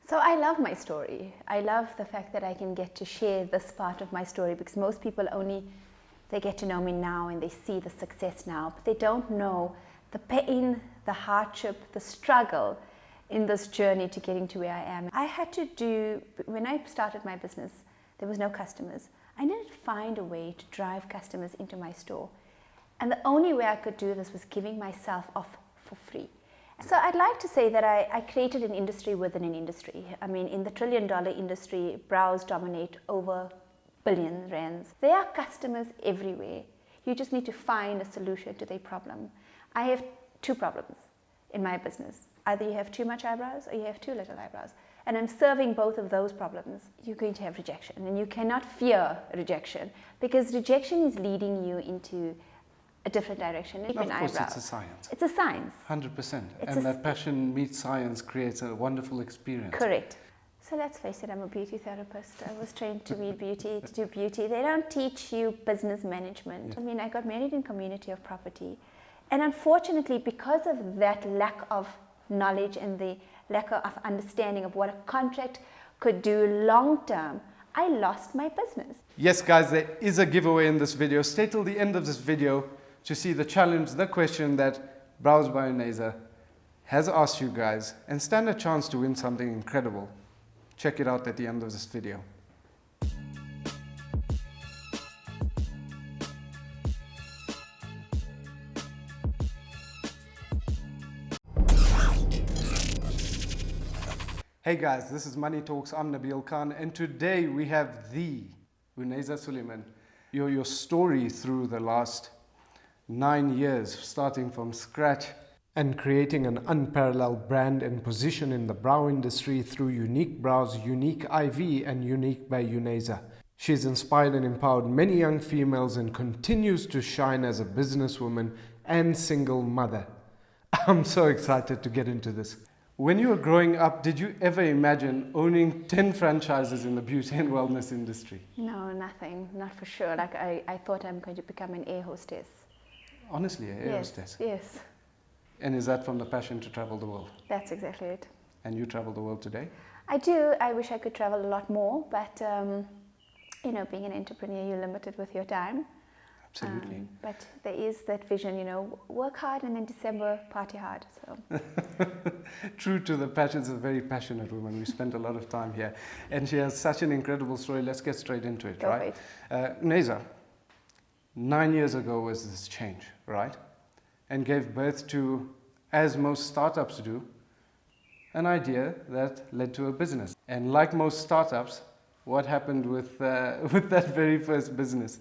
So I love my story. I love the fact that I can get to share this part of my story, because most people they get to know me now and they see the success now, but they don't know the pain, the hardship, the struggle in this journey to getting to where I am. I had to do, when I started my business, there was no customers. I needed to find a way to drive customers into my store. And the only way I could do this was giving myself off for free. So I'd like to say that I created an industry within an industry. I mean, in the $1 trillion industry, brows dominate over billion rands. There are customers everywhere. You just need to find a solution to their problem. I have two problems in my business. Either you have too much eyebrows or you have too little eyebrows. And I'm serving both of those problems. You're going to have rejection, and you cannot fear rejection, because rejection is leading you into a different direction. Of course, it's a science. It's a science. 100%. And that passion meets science creates a wonderful experience. Correct. So let's face it, I'm a beauty therapist. I was trained to read beauty, to do beauty. They don't teach you business management. Yeah. I mean, I got married in community of property. And unfortunately, because of that lack of knowledge and the lack of understanding of what a contract could do long term, I lost my business. Yes, guys, there is a giveaway in this video. Stay till the end of this video to see the challenge, the question that Brows by Unaiza has asked you guys, and stand a chance to win something incredible. Check it out at the end of this video. Hey guys, this is Money Talks. I'm Nabeel Khan, and today we have the Unaiza Suliman. Your story through the last 9 years, starting from scratch and creating an unparalleled brand and position in the brow industry through Unique Brows, Unique IV, and Unique by Unaiza. She's inspired and empowered many young females and continues to shine as a businesswoman and single mother. I'm so excited to get into this. When you were growing up, did you ever imagine owning 10 franchises in the beauty and wellness industry? No, nothing, not for sure. Like I thought I'm going to become an air hostess. Honestly, an air hostess? Yes. And is that from the passion to travel the world? That's exactly it. And you travel the world today? I do. I wish I could travel a lot more, but you know, being an entrepreneur, you're limited with your time. Absolutely. But there is that vision, you know, work hard and in December, party hard. So. True to the passion. She's a very passionate woman. We spent a lot of time here. And she has such an incredible story. Let's get straight into it, right? Naza, 9 years ago was this change, right? And gave birth to, as most startups do, an idea that led to a business. And like most startups, what happened with that very first business?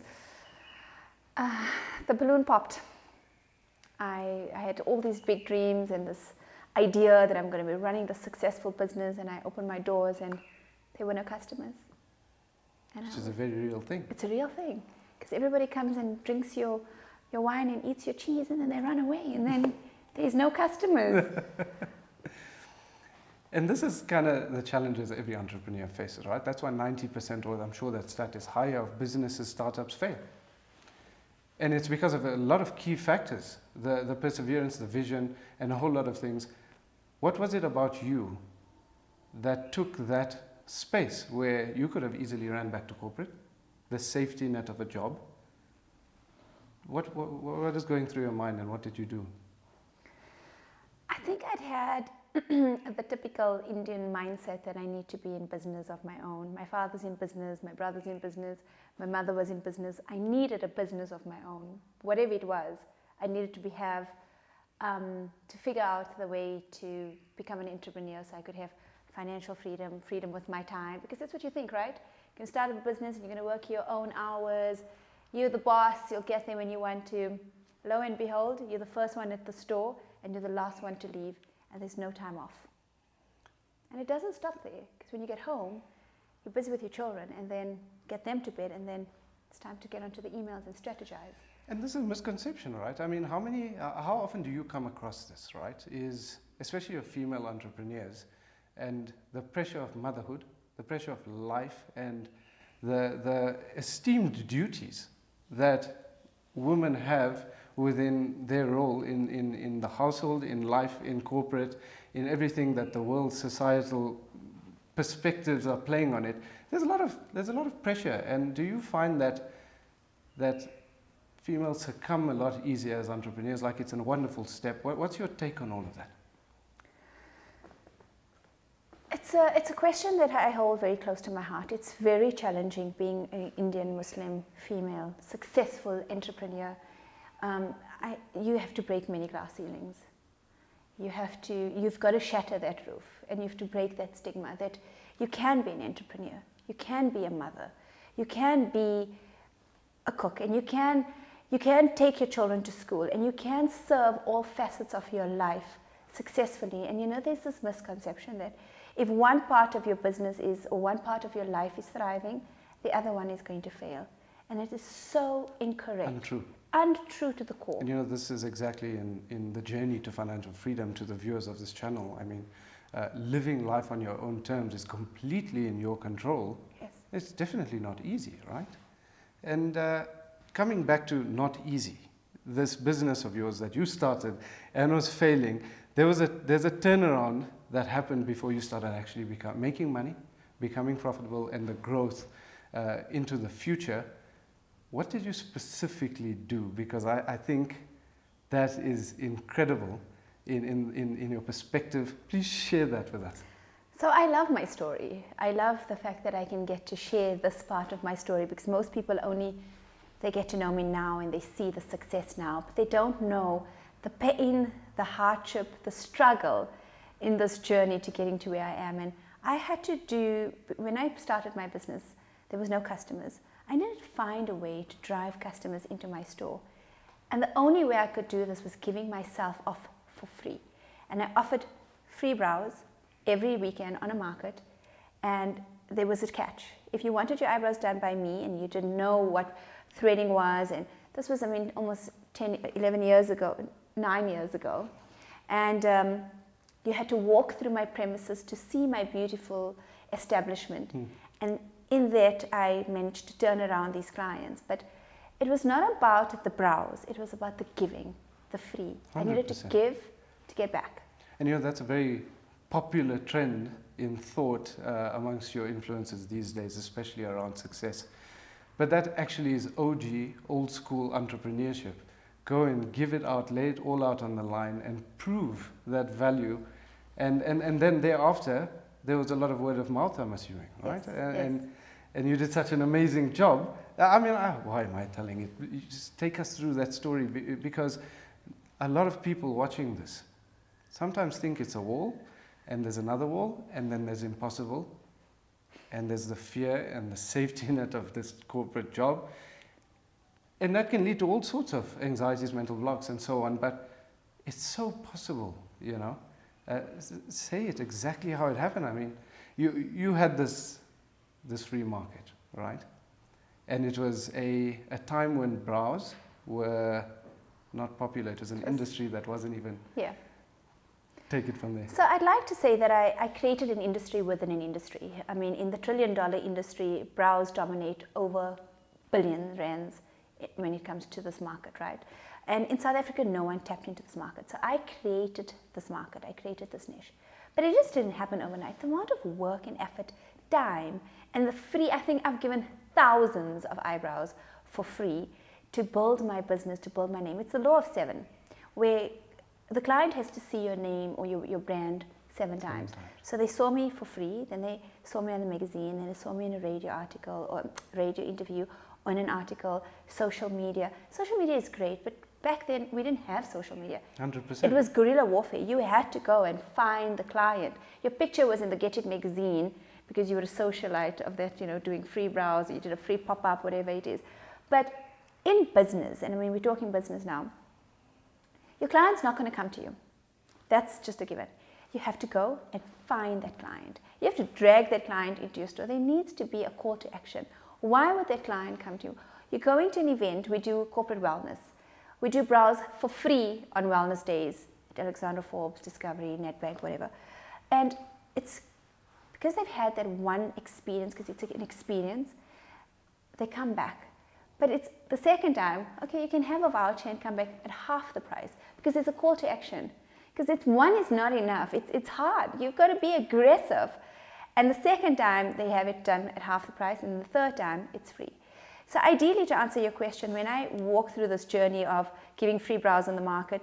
The balloon popped. I had all these big dreams and this idea that I'm going to be running this successful business, and I opened my doors and there were no customers. Which is a very real thing. It's a real thing, because everybody comes and drinks your wine and eats your cheese, and then they run away, and then there's no customers. And this is kind of the challenges every entrepreneur faces, right? That's why 90%, or I'm sure that stat is higher, of businesses, startups fail. And it's because of a lot of key factors, the perseverance, the vision, and a whole lot of things. What was it about you that took that space where you could have easily ran back to corporate, the safety net of a job? What is going through your mind, and what did you do? I think I'd had the typical Indian mindset that I need to be in business of my own. My father's in business, my brother's in business, my mother was in business. I needed a business of my own, whatever it was. I needed to to figure out the way to become an entrepreneur, so I could have financial freedom with my time, because that's what you think, right? You can start a business and you're going to work your own hours. You're the boss, you'll get there when you want to. Lo and behold, you're the first one at the store and you're the last one to leave, and there's no time off. And it doesn't stop there, because when you get home, you're busy with your children and then get them to bed, and then it's time to get onto the emails and strategize. And this is a misconception, right? I mean, how often do you come across this, right? Is, especially your female entrepreneurs, and the pressure of motherhood, the pressure of life, and the esteemed duties that women have within their role in the household, in life, in corporate, in everything that the world societal perspectives are playing on it, there's a lot of pressure. And do you find that females succumb a lot easier as entrepreneurs? Like, it's a wonderful step. What's your take on all of that? It's a question that I hold very close to my heart. It's very challenging being an Indian Muslim female, successful entrepreneur. You have to break many glass ceilings. You've got to shatter that roof, and you have to break that stigma that you can be an entrepreneur, you can be a mother, you can be a cook, and you can take your children to school, and you can serve all facets of your life successfully. And there's this misconception that if one part of your business or one part of your life is thriving, the other one is going to fail. And it is so incorrect. Untrue to the core. And this is exactly in the journey to financial freedom, to the viewers of this channel. I mean, living life on your own terms is completely in your control. Yes. It's definitely not easy, right? And coming back to not easy, this business of yours that you started and was failing, there's a turnaround that happened before you started actually making money, becoming profitable, and the growth into the future. What did you specifically do? Because I think that is incredible in your perspective. Please share that with us. So I love my story. I love the fact that I can get to share this part of my story, because most people they get to know me now and they see the success now, but they don't know the pain, the hardship, the struggle in this journey to getting to where I am. And I had to when I started my business, there was no customers. I needed to find a way to drive customers into my store. And the only way I could do this was giving myself off for free. And I offered free brows every weekend on a market. And there was a catch. If you wanted your eyebrows done by me and you didn't know what threading was, and this was, almost 11 years ago, 9 years ago. And you had to walk through my premises to see my beautiful establishment. And in that, I managed to turn around these clients. But it was not about the brows, it was about the giving, the free. 100%. I needed to give to get back. And that's a very popular trend in thought amongst your influencers these days, especially around success. But that actually is OG, old school entrepreneurship. Go and give it out, lay it all out on the line and prove that value. And then thereafter, there was a lot of word of mouth, I'm assuming, right? Yes. And you did such an amazing job. Why am I telling it? You just take us through that story, because a lot of people watching this sometimes think it's a wall, and there's another wall, and then there's impossible, and there's the fear and the safety net of this corporate job. And that can lead to all sorts of anxieties, mental blocks, and so on. But it's so possible, say it exactly how it happened. You had this free market, right? And it was a time when brows were not popular. It was an industry that wasn't even... Yeah. Take it from there. So I'd like to say that I created an industry within an industry. In the trillion-dollar industry, brows dominate over billion rands when it comes to this market, right? And in South Africa, no one tapped into this market. So I created this market, I created this niche. But it just didn't happen overnight. The amount of work and effort, time, and the free, I think I've given thousands of eyebrows for free to build my business, to build my name. It's the law of 7, where the client has to see your name or your brand 7 times. So they saw me for free, then they saw me on the magazine, then they saw me in a radio article or radio interview, on an article, social media. Social media is great, but back then we didn't have social media. 100%. It was guerrilla warfare. You had to go and find the client. Your picture was in the Get It magazine because you were a socialite of that, doing free brows, you did a free pop-up, whatever it is. But in business, and we're talking business now, your client's not going to come to you. That's just a given. You have to go and find that client. You have to drag that client into your store. There needs to be a call to action. Why would that client come to you? You're going to an event, we do corporate wellness. We do brows for free on wellness days at Alexander Forbes, Discovery, Nedbank, whatever. And it's because they've had that one experience, because it's an experience, they come back. But it's the second time, okay, you can have a voucher and come back at half the price because there's a call to action. Because one is not enough. It's hard. You've got to be aggressive. And the second time, they have it done at half the price, and the third time, it's free. So ideally, to answer your question, when I walk through this journey of giving free brows on the market,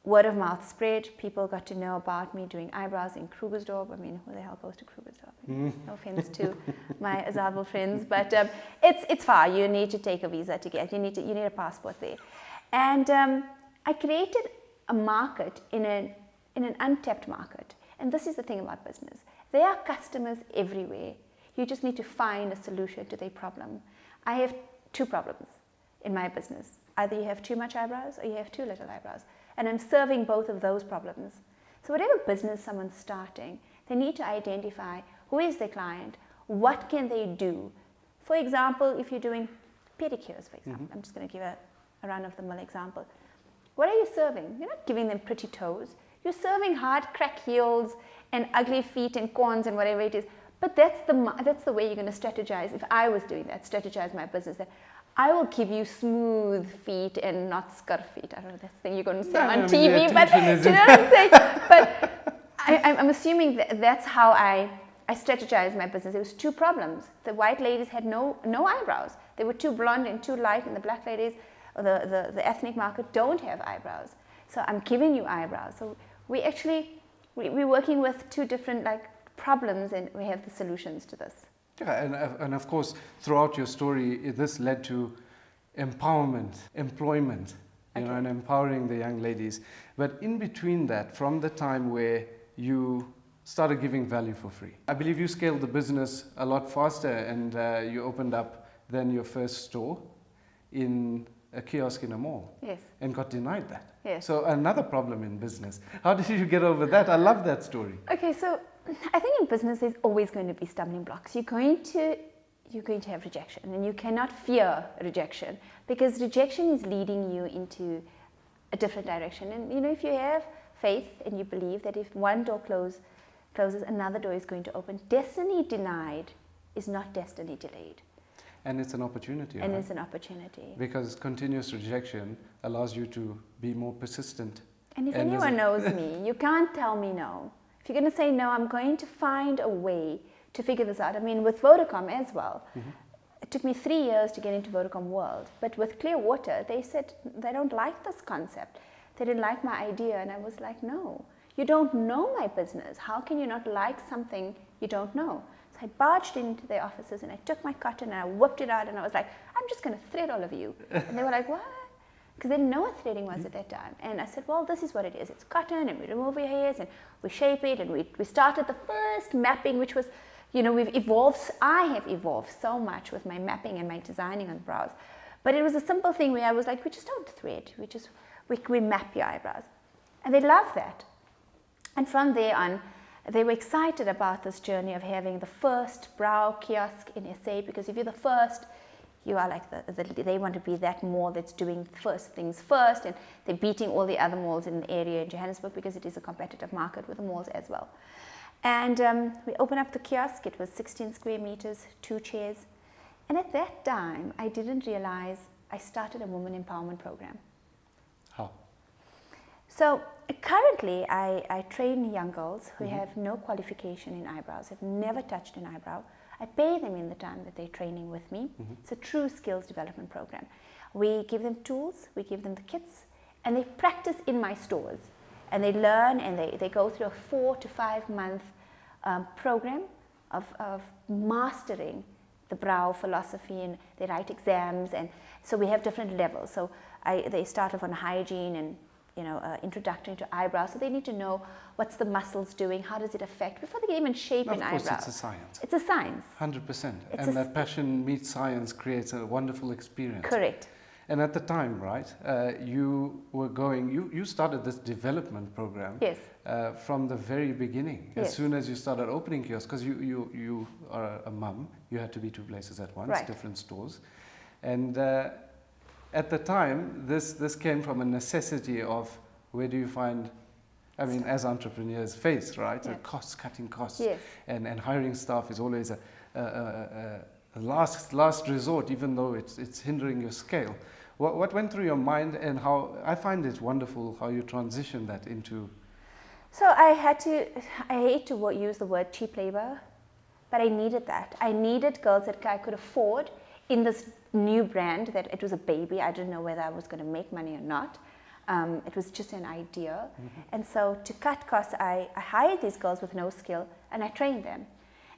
word of mouth spread, people got to know about me doing eyebrows in Krugersdorp. I mean, who the hell goes to Krugersdorp? No offense to my Azabel friends, but it's far. You need to take a visa to get, you need a passport there. And I created a market in an untapped market. And this is the thing about business. There are customers everywhere. You just need to find a solution to their problem. I have two problems in my business. Either you have too much eyebrows or you have too little eyebrows. And I'm serving both of those problems. So whatever business someone's starting, they need to identify who is their client, what can they do. For example, if you're doing pedicures, for example, I'm just going to give a run-of-the-mill example. What are you serving? You're not giving them pretty toes. You're serving hard crack heels and ugly feet and corns and whatever it is. But that's the way you're going to strategize. If I was doing that, strategize my business, that I will give you smooth feet and not scur feet. I don't know that's the thing you're going to say on TV, but do you know what I'm saying? But I'm assuming that's how I strategized my business. There was two problems. The white ladies had no eyebrows. They were too blonde and too light, and the black ladies, or the ethnic market, don't have eyebrows. So I'm giving you eyebrows. So we're working with two different problems, and we have the solutions to this. Yeah, and of course, throughout your story, this led to empowerment, employment, and empowering the young ladies. But in between that, from the time where you started giving value for free, I believe you scaled the business a lot faster, and you opened up then your first store in a kiosk in a mall. Yes. And got denied that. Yes. So another problem in business. How did you get over that? I love that story. Okay, so I think in business there's always going to be stumbling blocks. You're going to have rejection, and you cannot fear rejection, because rejection is leading you into a different direction. And if you have faith and you believe that if one door closes, another door is going to open. Destiny denied is not destiny delayed. And it's an opportunity. And right? it's an opportunity. Because continuous rejection allows you to be more persistent. And if anyone knows me, you can't tell me no. If you're going to say no, I'm going to find a way to figure this out. I mean, with Vodacom as well, it took me 3 years to get into Vodacom World. But with Clearwater, they said they don't like this concept. They didn't like my idea. And I was like, no, you don't know my business. How can you not like something you don't know? I barged into their offices and I took my cotton and I whipped it out, and I was like, I'm just going to thread all of you. And they were like, what? Because they didn't know what threading was at that time. And I said, well, this is what it is. It's cotton, and we remove your hairs and we shape it, and we started the first mapping, which was, we've evolved. I have evolved so much with my mapping and my designing on brows. But it was a simple thing where I was like, we just don't thread. We map your eyebrows. And they loved that. And from there on, they were excited about this journey of having the first brow kiosk in SA, because if you're the first, you are like they want to be that mall that's doing first things first, and they're beating all the other malls in the area in Johannesburg, because it is a competitive market with the malls as well. And we opened up the kiosk. It was 16 square meters, 2 chairs. And at that time, I didn't realize I started a women empowerment program. How? So currently, I train young girls who have no qualification in eyebrows, have never touched an eyebrow. I pay them in the time that they're training with me. It's a true skills development program. We give them tools, we give them the kits, and they practice in my stores. And they learn, and they go through a 4 to 5 month program of mastering the brow philosophy, and they write exams. And so we have different levels. So they start off on hygiene and introduction to eyebrows. So they need to know what's the muscles doing, how does it affect, before they can even shape an eyebrow. Of course, it's a science. It's a science. 100%. And that passion meets science creates a wonderful experience. Correct. And at the time, right, you were you started this development program. Yes. From the very beginning. Yes. As soon as you started opening kiosks, because you are a mum, you had to be 2 places at once, right. Different stores. And at the time, this came from a necessity of where do you find, I mean, as entrepreneurs face, right? Yeah. Cutting costs. Yes. And hiring staff is always a last resort, even though it's hindering your scale. What went through your mind, and how, I find it wonderful how you transition that into... So I hate to use the word cheap labor, but I needed that. I needed girls that I could afford in this new brand, that it was a baby. I didn't know whether I was going to make money or not. It was just an idea. And so to cut costs, I hired these girls with no skill and I trained them.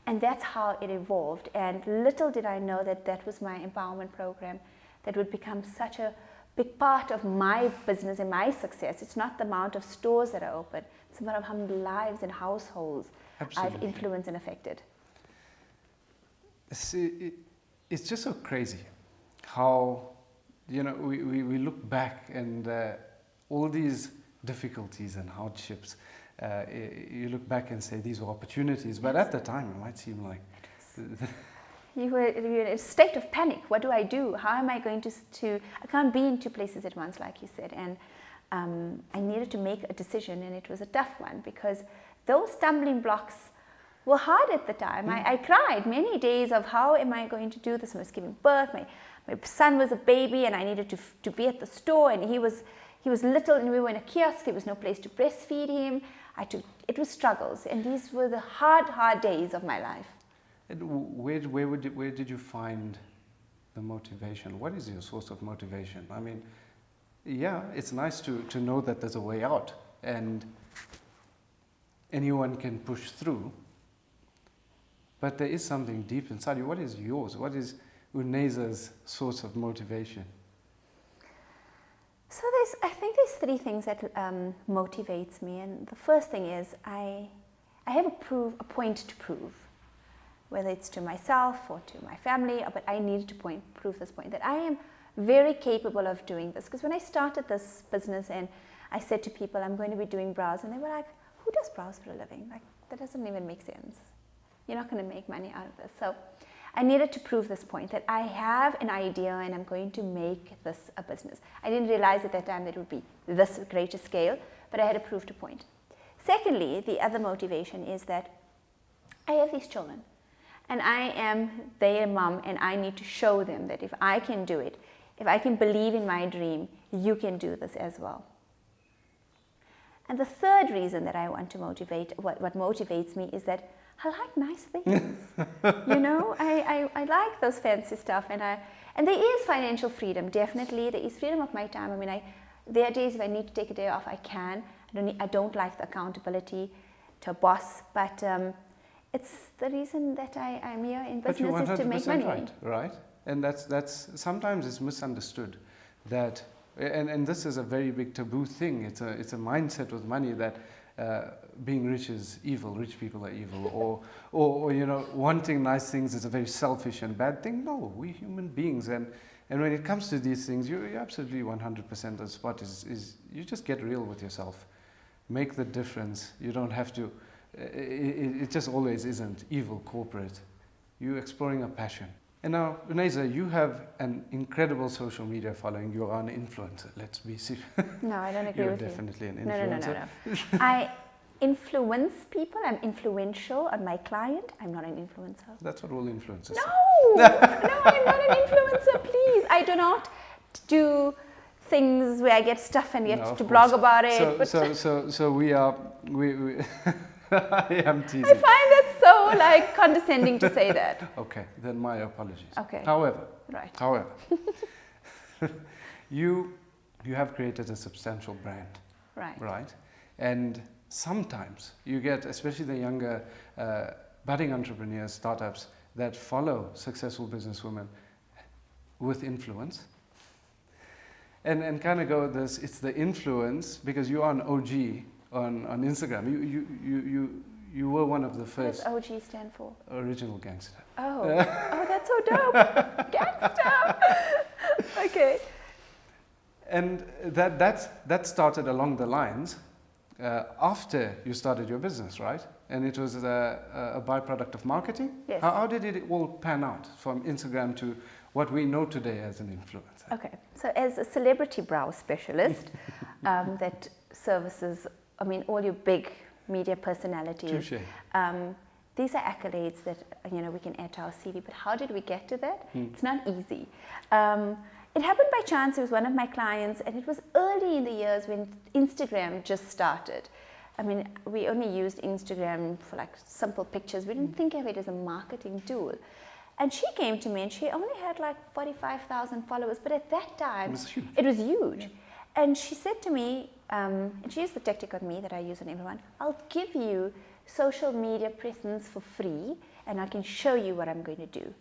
And that's how it evolved. And little did I know that that was my empowerment program that would become such a big part of my business and my success. It's not the amount of stores that are open, it's the amount of how many lives and households I've influenced and affected. It's just so crazy how, you know, we look back and all these difficulties and hardships, you look back and say these were opportunities, but at the time it might seem like... You were in a state of panic. What do I do? How am I going to I can't be in two places at once, like you said. And I needed to make a decision, and it was a tough one because those stumbling blocks were hard at the time. I cried many days of how am I going to do this? I was giving birth. My son was a baby, and I needed to be at the store, and he was little, and we were in a kiosk. There was no place to breastfeed him. It was struggles, and these were the hard days of my life. And where did you find the motivation? What is your source of motivation? I mean, yeah, it's nice to know that there's a way out and anyone can push through, but there is something deep inside you. What is yours? What is Unaiza's source of motivation? So I think there's three things that motivates me, and the first thing is I have a point to prove. Whether it's to myself or to my family, but I needed to prove this point, that I am very capable of doing this. Because when I started this business and I said to people, I'm going to be doing brows, and they were like, who does brows for a living? Like, that doesn't even make sense. You're not going to make money out of this. So I needed to prove this point, that I have an idea and I'm going to make this a business. I didn't realize at that time that it would be this greater scale, but I had to prove a point. Secondly, the other motivation is that I have these children. And I am their mom, and I need to show them that if I can do it, if I can believe in my dream, you can do this as well. And the third reason that I want to motivate, what motivates me, is that I like nice things. You know, I like those fancy stuff, and there is financial freedom, definitely. There is freedom of my time. I mean, there are days if I need to take a day off, I can. I don't like the accountability to a boss, but it's the reason that I'm here in business is to make money. Right? And that's sometimes it's misunderstood that, and this is a very big taboo thing. It's a mindset with money that being rich is evil. Rich people are evil, or you know, wanting nice things is a very selfish and bad thing. No, we're human beings, and when it comes to these things, you're absolutely 100%. The spot is you just get real with yourself, make the difference. You don't have to. It just always isn't evil corporate. You're exploring a passion. And now, Unaiza, you have an incredible social media following. You are an influencer. Let's be serious. No, I don't agree with you. You're definitely an influencer. No. I influence people. I'm influential on my client. I'm not an influencer. That's what all influencers No, I'm not an influencer, please. I do not do things where I get stuff and get to blog about it. So we I am teasing. I find that so condescending to say that. Okay, then my apologies. Okay. However, right. you have created a substantial brand. Right? And sometimes you get, especially the younger budding entrepreneurs, startups that follow successful businesswomen with influence. And kind of go this, it's the influence, because you are an OG on Instagram. You were one of the first. What does OG stand for? Original Gangster. Oh, that's so dope. Gangster. Okay. And that started along the lines after you started your business, right? And it was a byproduct of marketing. Yes. How did it all pan out from Instagram to what we know today as an influencer? Okay. So as a celebrity brow specialist that services, I mean, all your big media personalities. Touché. These are accolades that we can add to our CV. But how did we get to that? It's not easy. It happened by chance. It was one of my clients, and it was early in the years when Instagram just started. I mean, we only used Instagram for like simple pictures. We didn't think of it as a marketing tool. And she came to me and she only had like 45,000 followers, but at that time, it was huge. And she said to me, and she used the tactic on me that I use on everyone, I'll give you social media presence for free and I can show you what I'm going to do.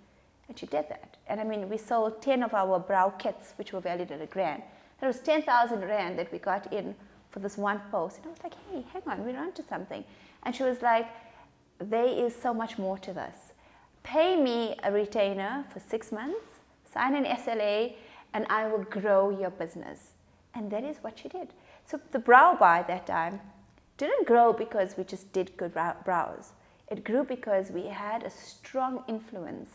And she did that. And I mean, we sold 10 of our brow kits, which were valued at R1,000. That was 10,000 Rand that we got in for this one post. And I was like, hey, hang on, we're onto something. And she was like, there is so much more to this. Pay me a retainer for 6 months, sign an SLA, and I will grow your business. And that is what she did. So the brow bar at that time didn't grow because we just did good brows. It grew because we had a strong influence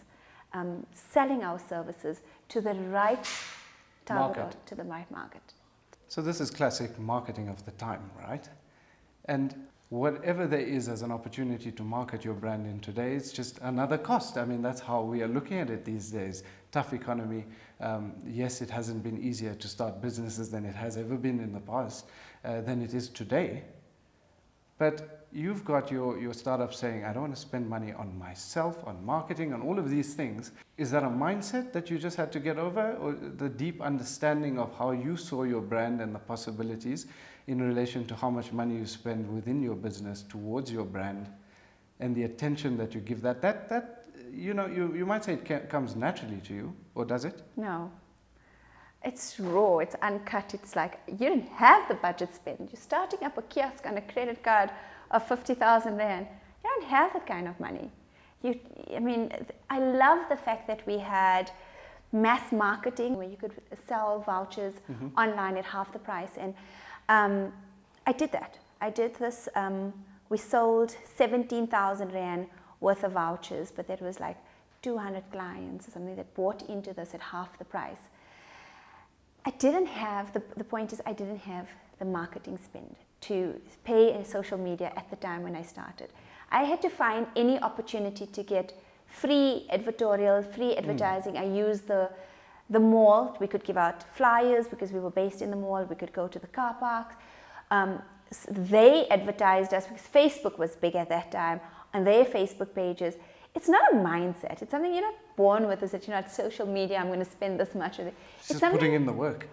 selling our services to the right target, market. To the right market. So this is classic marketing of the time, right? And whatever there is as an opportunity to market your brand in today, it's just another cost. I mean, that's how we are looking at it these days. Tough economy. Yes, it hasn't been easier to start businesses than it has ever been in the past, than it is today. But you've got your startup saying, I don't want to spend money on myself, on marketing, on all of these things. Is that a mindset that you just had to get over, or the deep understanding of how you saw your brand and the possibilities in relation to how much money you spend within your business towards your brand and the attention that you give that you know, you might say it comes naturally to you, or does it? No. It's raw, it's uncut, it's like you didn't have the budget spend. You're starting up a kiosk on a credit card of 50,000 Rand. You don't have that kind of money. I mean, I love the fact that we had mass marketing where you could sell vouchers online at half the price. And I did that. I did this. We sold 17,000 Rand worth of vouchers, but that was like 200 clients or something that bought into this at half the price. I didn't have, the point is I didn't have the marketing spend to pay in social media at the time when I started. I had to find any opportunity to get free editorial, free advertising. I used the mall. We could give out flyers because we were based in the mall. We could go to the car parks. They advertised us because Facebook was big at that time on their Facebook pages. It's not a mindset. It's something you're not born with. Is that you're not social media, I'm going to spend this much of it. It's just putting in the work.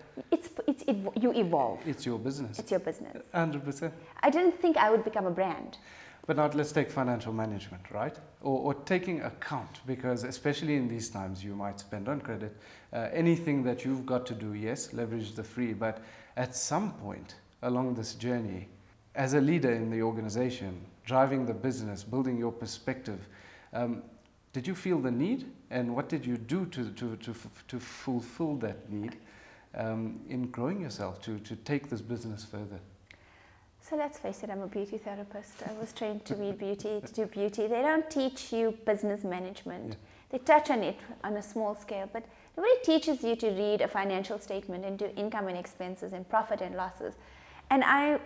You evolve. It's your business. It's your business. 100%. I didn't think I would become a brand. But now let's take financial management, right? Or taking account, because especially in these times you might spend on credit. Anything that you've got to do, yes, leverage the free. But at some point along this journey, as a leader in the organization, driving the business, building your perspective, did you feel the need, and what did you do to fulfill that need in growing yourself to take this business further? So let's face it, I'm a beauty therapist. I was trained to read beauty, to do beauty. They don't teach you business management. Yeah. They touch on it on a small scale, but nobody teaches you to read a financial statement and do income and expenses and profit and losses. And I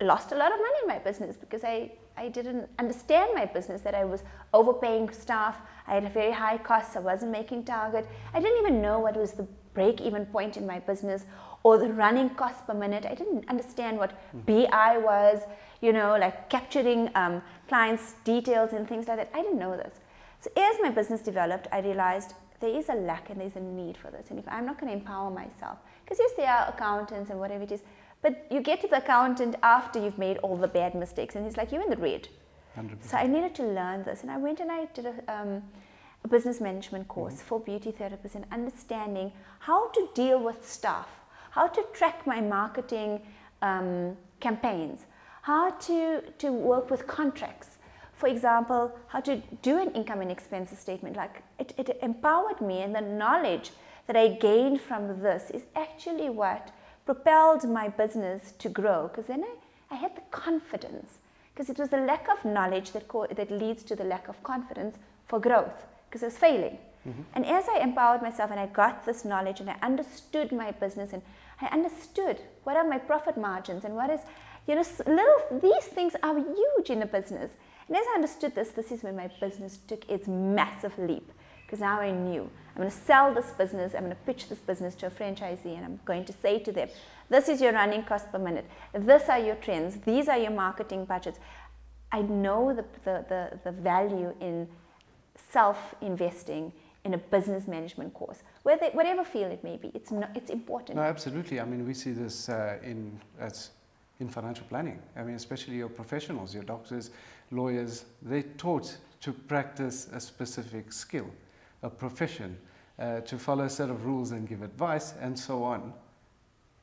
lost a lot of money in my business because I didn't understand my business, that I was overpaying staff. I had a very high costs. I wasn't making target. I didn't even know what was the break-even point in my business or the running cost per minute. I didn't understand what BI was, you know, like capturing clients' details and things like that. I didn't know this. So as my business developed, I realized there is a lack and there's a need for this. And if I'm not going to empower myself, because yes, there are accountants and whatever it is, but you get to the accountant after you've made all the bad mistakes, and he's like, you're in the red. 100%. So I needed to learn this, and I went and I did a business management course for beauty therapists and understanding how to deal with staff, how to track my marketing campaigns, how to work with contracts. For example, how to do an income and expenses statement. Like it empowered me, and the knowledge that I gained from this is actually what propelled my business to grow, because then I had the confidence, because it was the lack of knowledge that leads to the lack of confidence for growth, because I was failing. And as I empowered myself and I got this knowledge and I understood my business and I understood what are my profit margins and what is, you know, these things are huge in a business. And as I understood this is when my business took its massive leap, because now I knew. I'm going to sell this business, I'm going to pitch this business to a franchisee, and I'm going to say to them, this is your running cost per minute, this are your trends, these are your marketing budgets. I know the value in self-investing in a business management course, whatever field it may be. It's important. No, absolutely. I mean, we see this in financial planning. I mean, especially your professionals, your doctors, lawyers, they're taught to practice a specific skill, a profession, to follow a set of rules and give advice, and so on.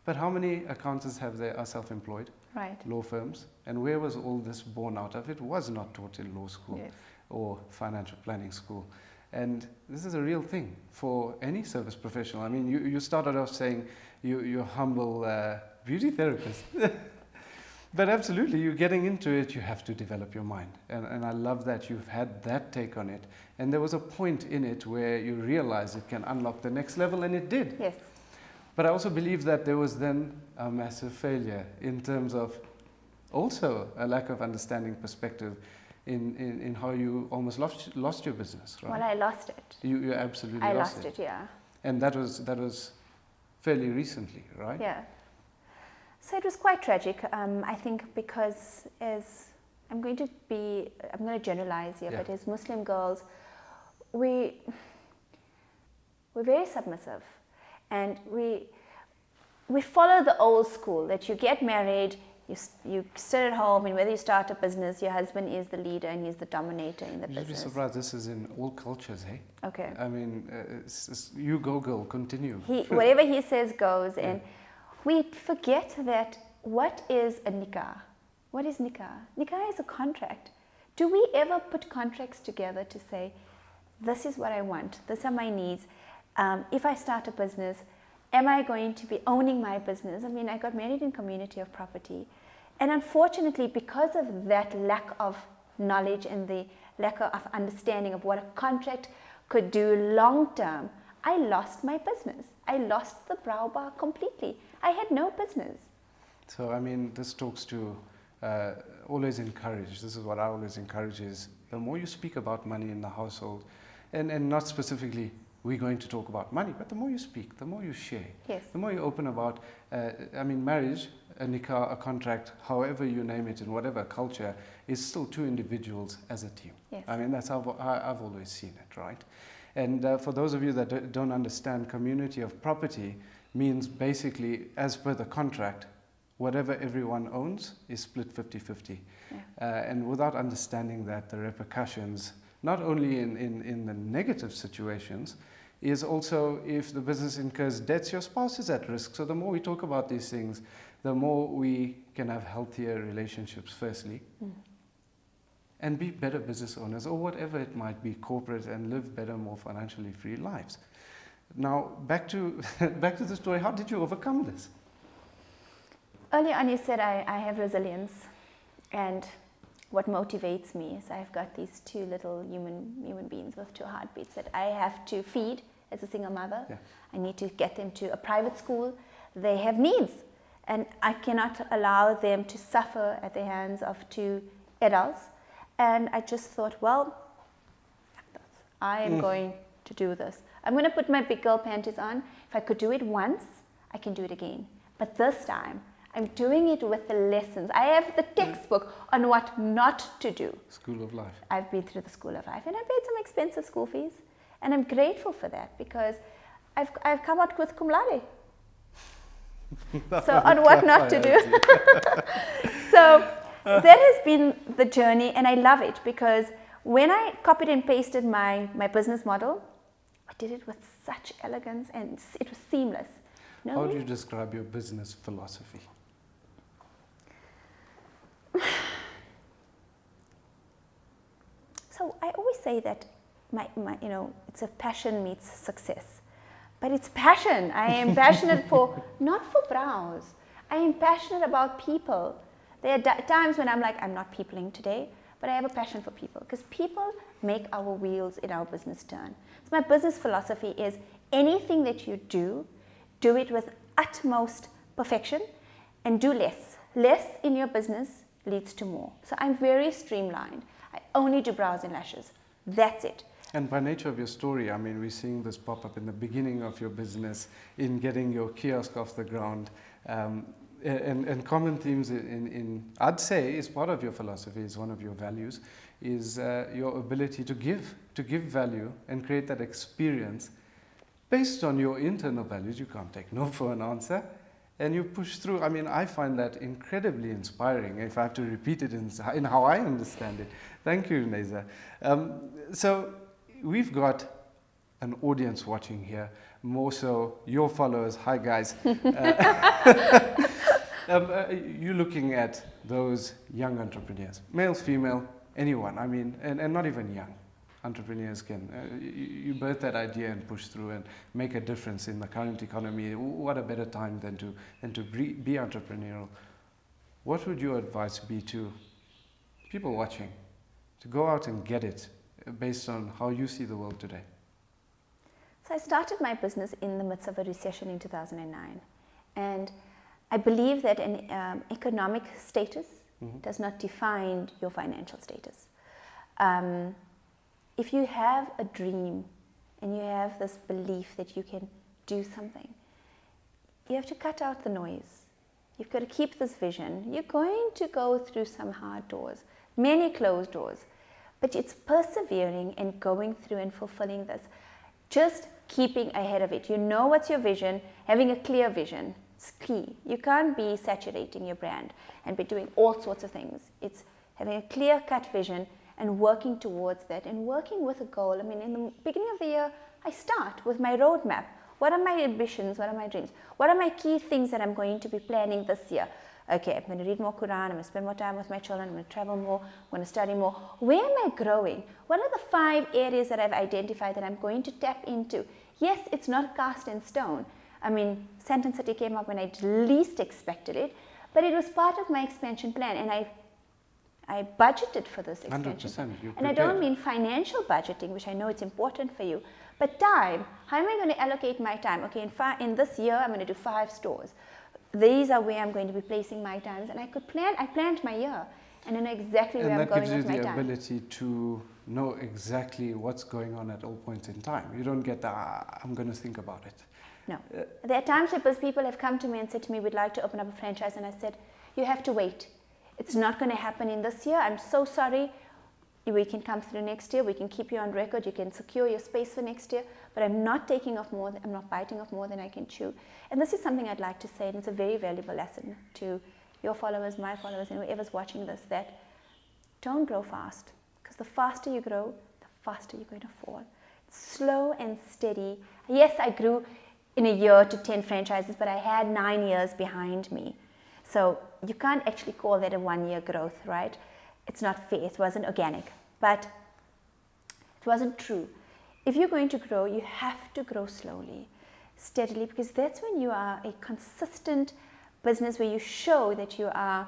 But how many accountants are self-employed? Right. Law firms. And where was all this born out of? It was not taught in law school or financial planning school. And this is a real thing for any service professional. I mean, you started off saying you're humble beauty therapist. But absolutely, you're getting into it, you have to develop your mind. And I love that you've had that take on it. And there was a point in it where you realized it can unlock the next level, and it did. Yes. But I also believe that there was then a massive failure in terms of also a lack of understanding perspective in how you almost lost your business, right? Well, I lost it. You absolutely lost it. I lost it, yeah. And that was fairly recently, right? Yeah. So it was quite tragic, I think, because I'm going to generalize here, but as Muslim girls, we're very submissive, and we follow the old school that you get married, you sit at home, and whether you start a business, your husband is the leader and he's the dominator in the business. You'd be surprised, this is in all cultures, hey? Okay. I mean, you go girl, continue. Whatever he says goes, and we forget that what is a nikah? What is nikah? Nikah is a contract. Do we ever put contracts together to say, this is what I want, these are my needs, if I start a business, am I going to be owning my business? I mean, I got married in community of property, and unfortunately, because of that lack of knowledge and the lack of understanding of what a contract could do long term, I lost my business. I lost the brow bar completely. I had no business. So, I mean, this talks to always encourage. This is what I always encourage is the more you speak about money in the household, and not specifically we're going to talk about money, but the more you speak, the more you share, the more you open about, marriage, a nikah, a contract, however you name it in whatever culture, is still two individuals as a team. Yes. I mean, that's how I've always seen it, right? And for those of you that don't understand, community of property means basically, as per the contract, whatever everyone owns is split 50-50. And without understanding that, the repercussions, not only in the negative situations, is also if the business incurs debts, your spouse is at risk. So the more we talk about these things, the more we can have healthier relationships, firstly, and be better business owners, or whatever it might be, corporate, and live better, more financially free lives. Now, back to the story. How did you overcome this? Earlier on, you said I have resilience, and what motivates me is I've got these two little human beings with two heartbeats that I have to feed as a single mother. I need to get them to a private school. They have needs, and I cannot allow them to suffer at the hands of two adults. And I just thought, well, I am going to do this. I'm going to put my big girl panties on. If I could do it once, I can do it again. But this time, I'm doing it with the lessons. I have the textbook on what not to do. School of life. I've been through the school of life, and I paid some expensive school fees, and I'm grateful for that because I've come out with cum laude. So on what not to do. So that has been the journey, and I love it because when I copied and pasted my business model, I did it with such elegance, and it was seamless. How do you describe your business philosophy? So I always say that it's a passion meets success, but it's passion. I am passionate not for brows. I am passionate about people. There are times when I'm like, I'm not peopling today, but I have a passion for people because people make our wheels in our business turn. So my business philosophy is anything that you do it with utmost perfection and do less. Less in your business leads to more. So I'm very streamlined. I only do brows and lashes. That's it. And by nature of your story, I mean, we're seeing this pop up in the beginning of your business, in getting your kiosk off the ground. And common themes I'd say, is part of your philosophy, is one of your values, is your ability to give value and create that experience based on your internal values. You can't take no for an answer, and you push through. I mean, I find that incredibly inspiring, if I have to repeat it in how I understand it. Thank you, Naza. So we've got an audience watching here, more so your followers. Hi, guys. You're looking at those young entrepreneurs, males, female, anyone. I mean, and not even young entrepreneurs can. You birth that idea and push through and make a difference in the current economy. What a better time than to be entrepreneurial. What would your advice be to people watching to go out and get it based on how you see the world today? So I started my business in the midst of a recession in 2009, and I believe that an economic status does not define your financial status. If you have a dream and you have this belief that you can do something, you have to cut out the noise. You've got to keep this vision. You're going to go through some hard doors, many closed doors, but it's persevering and going through and fulfilling this. Just keeping ahead of it. You know what's your vision, having a clear vision. It's key. You can't be saturating your brand and be doing all sorts of things. It's having a clear-cut vision and working towards that and working with a goal. I mean, in the beginning of the year, I start with my roadmap. What are my ambitions? What are my dreams? What are my key things that I'm going to be planning this year? Okay, I'm going to read more Quran, I'm going to spend more time with my children, I'm going to travel more, I'm going to study more. Where am I growing? What are the 5 areas that I've identified that I'm going to tap into? Yes, it's not cast in stone. I mean, Sentence City came up when I least expected it, but it was part of my expansion plan, and I budgeted for this expansion. 100%. And I don't mean financial budgeting, which I know it's important for you, but time. How am I going to allocate my time? Okay, in this year, I'm going to do 5 stores. These are where I'm going to be placing my times, and I planned my year, and I know exactly where I'm going with my time. And that gives you the ability to know exactly what's going on at all points in time. You don't get the, I'm going to think about it. No. There are times where people have come to me and said to me, we'd like to open up a franchise, and I said, you have to wait. It's not going to happen in this year. I'm so sorry. We can come through next year. We can keep you on record. You can secure your space for next year. But I'm not taking off more. I'm not biting off more than I can chew. And this is something I'd like to say, and it's a very valuable lesson to your followers, my followers, and whoever's watching this, that don't grow fast. Because the faster you grow, the faster you're going to fall. Slow and steady. Yes, I grew in a year to 10 franchises, but I had 9 years behind me. So you can't actually call that a 1-year growth, right? It's not fair. It wasn't organic, but it wasn't true. If you're going to grow, you have to grow slowly, steadily, because that's when you are a consistent business where you show that you are,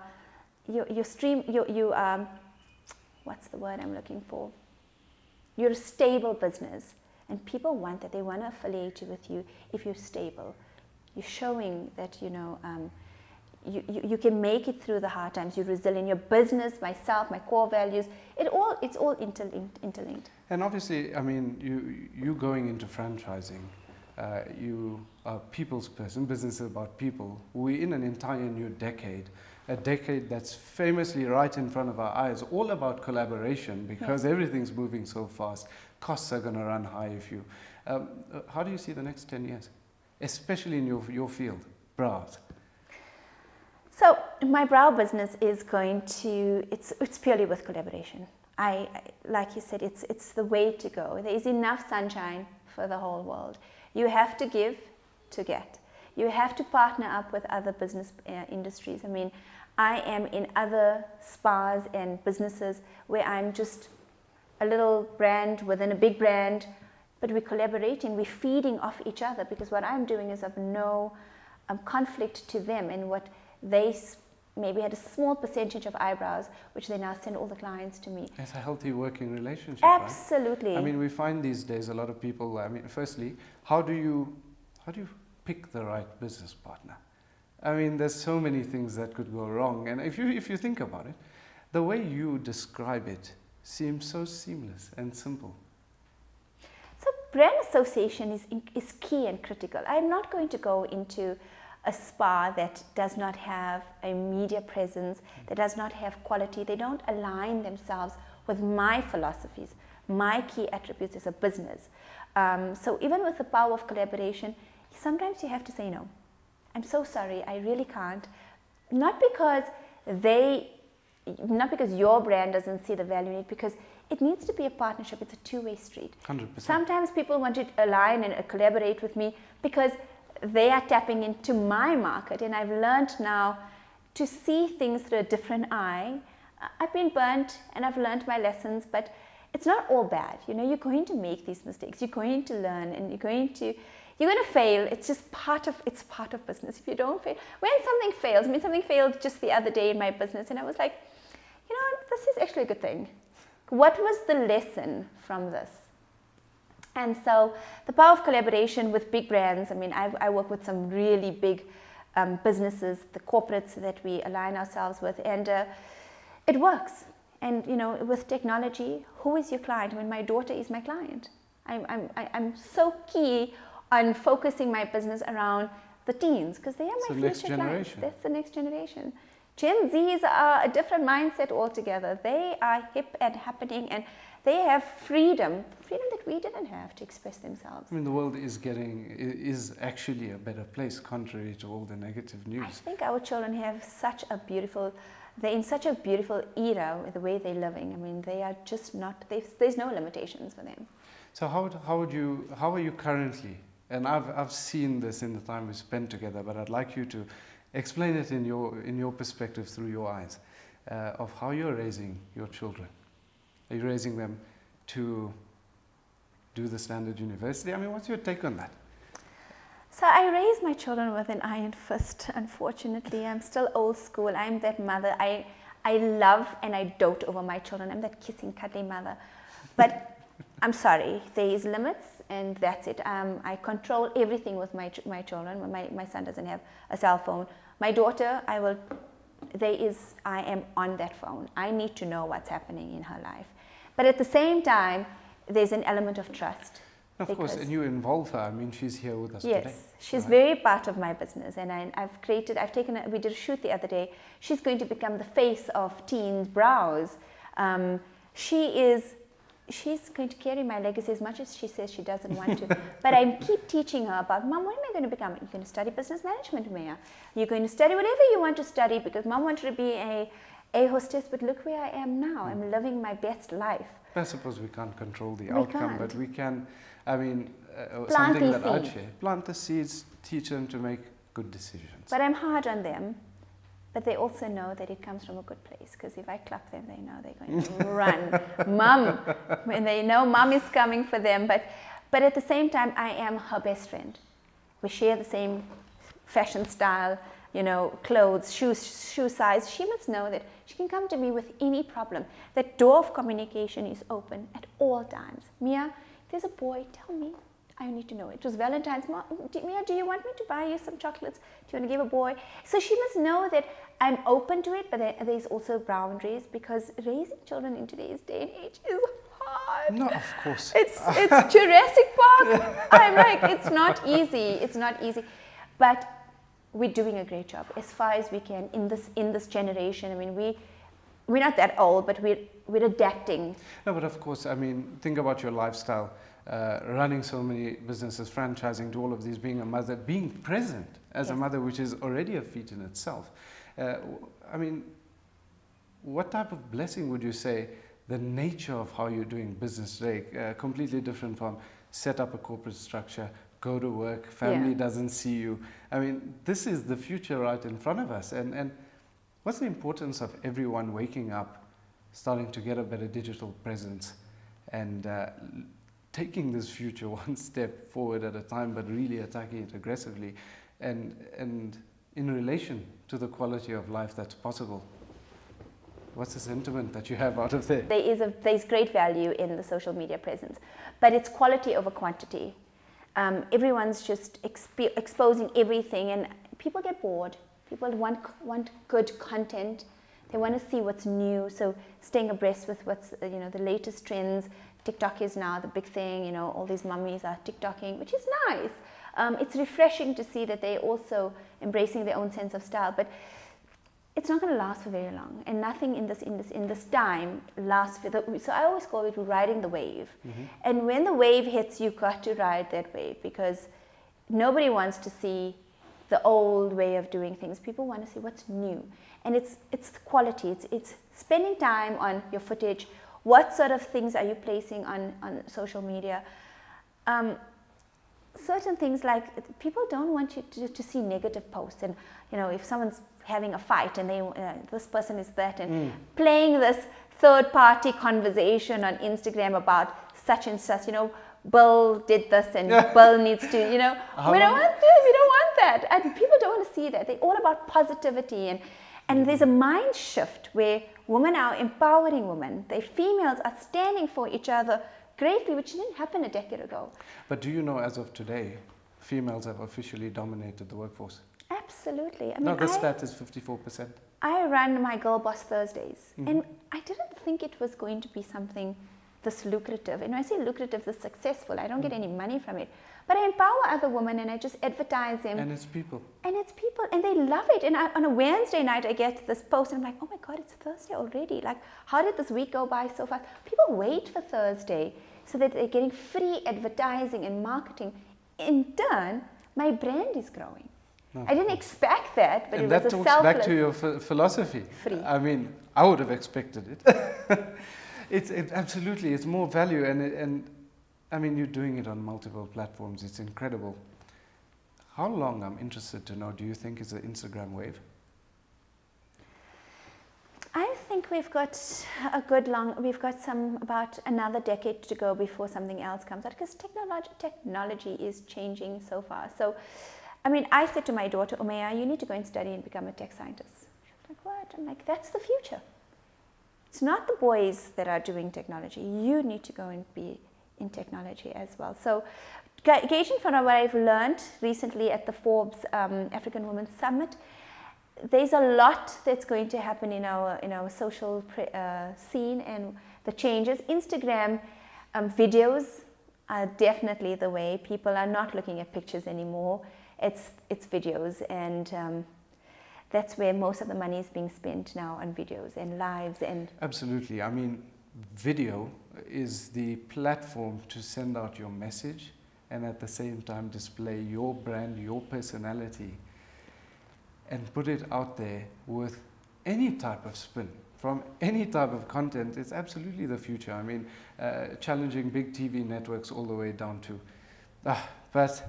what's the word I'm looking for? You're a stable business, and people want that. They want to affiliate with you if you're stable. You're showing that, you can make it through the hard times. You're resilient. Your business, myself, my core values, it's all interlinked. And obviously, I mean, you going into franchising, you are a people's person. Business is about people. We're in an entire new decade, a decade that's famously right in front of our eyes, all about collaboration, because everything's moving so fast. Costs are going to run high if you. How do you see the next 10 years, especially in your field, bras? So my brow business is going to, it's purely with collaboration. Like you said, it's the way to go. There is enough sunshine for the whole world. You have to give to get. You have to partner up with other business industries. I mean, I am in other spas and businesses where I'm just a little brand within a big brand, but we're collaborating, we're feeding off each other, because what I'm doing is of no conflict to them, and what they maybe had a small percentage of eyebrows, which they now send all the clients to me. It's a healthy working relationship. Absolutely. Right? I mean, we find these days a lot of people. I mean, firstly, how do you pick the right business partner? I mean, there's so many things that could go wrong, and if you think about it, the way you describe it seems so seamless and simple. brand association is key and critical. I'm not going to go into a spa that does not have a media presence, that does not have quality. They don't align themselves with my philosophies, my key attributes as a business. So even with the power of collaboration, sometimes you have to say no. I'm so sorry, I really can't. Not because your brand doesn't see the value in it, because it needs to be a partnership. It's a two-way street. 100%. Sometimes people want to align and collaborate with me because they are tapping into my market, and I've learned now to see things through a different eye. I've been burnt and I've learned my lessons, but it's not all bad. You're going to make these mistakes. You're going to learn, and you're going to fail. It's just part of business. If you don't fail, when something fails, something failed just the other day in my business, and I was like, this is actually a good thing. What was the lesson from this? And so the power of collaboration with big brands. I work with some really big businesses, the corporates that we align ourselves with, and it works. And with technology, who is your client? My daughter is my client. I'm so key on focusing my business around the teens, because they are my future clients. That's the next generation. Gen Zs are a different mindset altogether. They are hip and happening, and they have freedom that we didn't have to express themselves. The world is actually a better place, contrary to all the negative news. I think our children have they're in such a beautiful era with the way they're living. They are just not, there's no limitations for them. So how are you currently? And I've seen this in the time we spent together, but I'd like you to explain it in your perspective, through your eyes, of how you're raising your children. Are you raising them to do the standard university? What's your take on that? So I raise my children with an iron fist, unfortunately. I'm still old school. I'm that mother. I love and I dote over my children. I'm that kissing, cuddly mother. But I'm sorry, there is limits, and that's it. I control everything with my children. My son doesn't have a cell phone. My daughter, I am on that phone. I need to know what's happening in her life. But at the same time, there's an element of trust. Of course, and you involve her. She's here with us today. Yes, she's very part of my business, and we did a shoot the other day. She's going to become the face of Teens Brows. She's going to carry my legacy, as much as she says she doesn't want to. But I keep teaching her about, Mom, what am I going to become? You're going to study business management, Maya. You're going to study whatever you want to study, because Mom wanted to be a hostess, but look where I am now. I'm living my best life. I suppose we can't control the outcome, but we can, plant something these that I'd seeds. share. Plant the seeds, teach them to make good decisions. But I'm hard on them. But they also know that it comes from a good place, because if I clap them, they know they're going to run. Mom, when they know Mom is coming for them. But at the same time, I am her best friend. We share the same fashion style, clothes, shoe size. She must know that she can come to me with any problem. That door of communication is open at all times. Mia, if there's a boy, tell me. I need to know. It was Valentine's. Mia, do you want me to buy you some chocolates? Do you want to give a boy? So she must know that I'm open to it, but there's also boundaries, because raising children in today's day and age is hard. No, of course. It's Jurassic Park. I'm like, it's not easy. It's not easy. But we're doing a great job as far as we can in this generation. We're not that old, but we're adapting. No, but of course, think about your lifestyle. Running so many businesses, franchising, to all of these, being a mother, being present as a mother, which is already a feat in itself. What type of blessing would you say the nature of how you're doing business today, completely different from set up a corporate structure, go to work, family doesn't see you. This is the future right in front of us. And what's the importance of everyone waking up, starting to get a better digital presence, and taking this future one step forward at a time, but really attacking it aggressively, and in relation to the quality of life that's possible? What's the sentiment that you have out of there? There's great value in the social media presence, but it's quality over quantity. Everyone's just exposing everything, and people get bored. People want good content. They want to see what's new. So staying abreast with what's the latest trends, TikTok is now the big thing, you know, all these mummies are TikToking, which is nice. It's refreshing to see that they're also embracing their own sense of style, but it's not going to last for very long, and nothing in this time lasts for so I always call it riding the wave. And when the wave hits, you've got to ride that wave, because nobody wants to see the old way of doing things. People want to see what's new, and it's quality. It's spending time on your footage. What sort of things are you placing on social media? Certain things, like people don't want you to see negative posts, and you know, if someone's having a fight and they this person is that, and playing this third party conversation on Instagram about such and such, you know, Bill did this and Bill needs to, you know, we don't want this, we don't want that, and people don't want to see that. They're all about positivity, and there's a mind shift where women are empowering women. The females are standing for each other greatly, which didn't happen a decade ago. But do you know, as of today, females have officially dominated the workforce? Absolutely. I mean, No, the stat is 54%. I run my Girl Boss Thursdays, and I didn't think it was going to be something this lucrative. And when I say lucrative, this successful, I don't get any money from it. But I empower other women, and I just advertise them. And it's people. And it's people, and they love it. And on a Wednesday night, I get this post, and I'm like, oh my God, it's Thursday already. Like, how did this week go by so fast? People wait for Thursday so that they're getting free advertising and marketing. In turn, my brand is growing. No. I didn't expect that, but and it was that a talks selfless. back to your philosophy. Free. I mean, I would have expected it. It's absolutely, it's more value, and I mean, you're doing it on multiple platforms. It's incredible. How long, I'm interested to know, do you think is the Instagram wave? I think we've got about another decade to go before something else comes out, because technology is changing so fast. So, I mean, I said to my daughter, Umayya, you need to go and study and become a tech scientist. She's like, what? I'm like, that's the future. It's not the boys that are doing technology. You need to go and be in technology as well. So, gauging from what I've learned recently at the Forbes African Women's Summit, there's a lot that's going to happen in our social scene, and the changes. Instagram videos are definitely the way. People are not looking at pictures anymore. It's videos, and that's where most of the money is being spent now, on videos and lives. And absolutely. I mean, video is the platform to send out your message, and at the same time display your brand, your personality, and put it out there with any type of spin, from any type of content. It's absolutely the future. I mean, challenging big TV networks all the way down to... but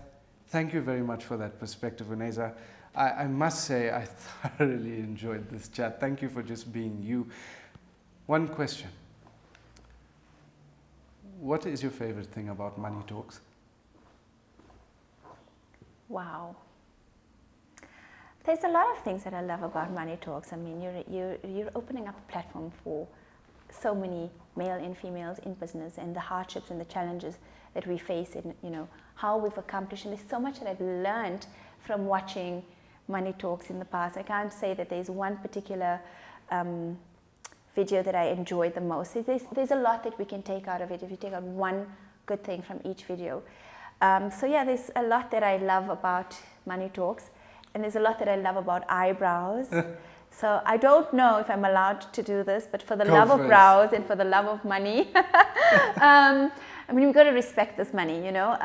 thank you very much for that perspective, Unaiza. I must say, I thoroughly enjoyed this chat. Thank you for just being you. One question. What is your favorite thing about Money Talks? Wow. There's a lot of things that I love about Money Talks. I mean, you're opening up a platform for so many male and females in business, and the hardships and the challenges that we face, in, you know, how we've accomplished. And there's so much that I've learned from watching Money Talks in the past. I can't say that there's one particular video that I enjoyed the most. There's a lot that we can take out of it if you take out one good thing from each video. So yeah, there's a lot that I love about Money Talks, and there's a lot that I love about eyebrows. So I don't know if I'm allowed to do this, but for the love of brows and for the love of money, I mean, we've got to respect this money, you know.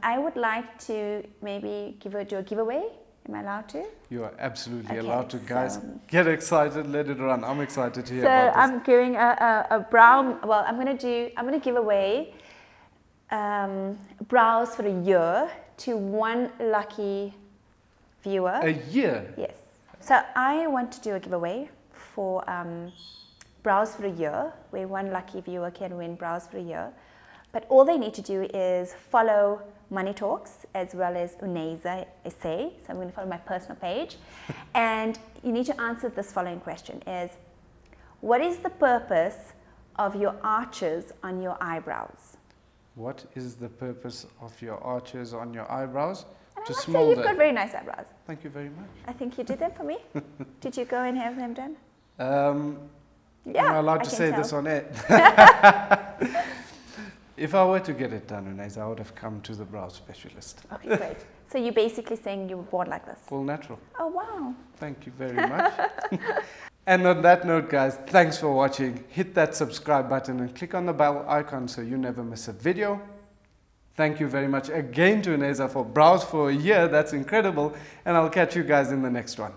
I would like to maybe do a giveaway. Am I allowed to? You are absolutely allowed to, guys. Get excited, let it run. I'm excited to hear about this. So I'm giving a brow, well, I'm going to give away brows for a year to one lucky viewer. A year? Yes. So I want to do a giveaway for brows for a year, where one lucky viewer can win brows for a year. But all they need to do is follow Money Talks as well as Unaiza SA. So I'm going to follow my personal page. And you need to answer this following question is, what is the purpose of your arches on your eyebrows? What is the purpose of your arches on your eyebrows? And I must say, you've got very nice eyebrows. Thank you very much. I think you did them for me. Did you go and have them done? Yeah, am I allowed to say this on air? If I were to get it done, Unaiza, I would have come to the brow specialist. Okay, great. So you're basically saying you were born like this? Full natural. Oh, wow. Thank you very much. And on that note, guys, thanks for watching. Hit that subscribe button and click on the bell icon so you never miss a video. Thank you very much again to Unaiza for brows for a year. That's incredible. And I'll catch you guys in the next one.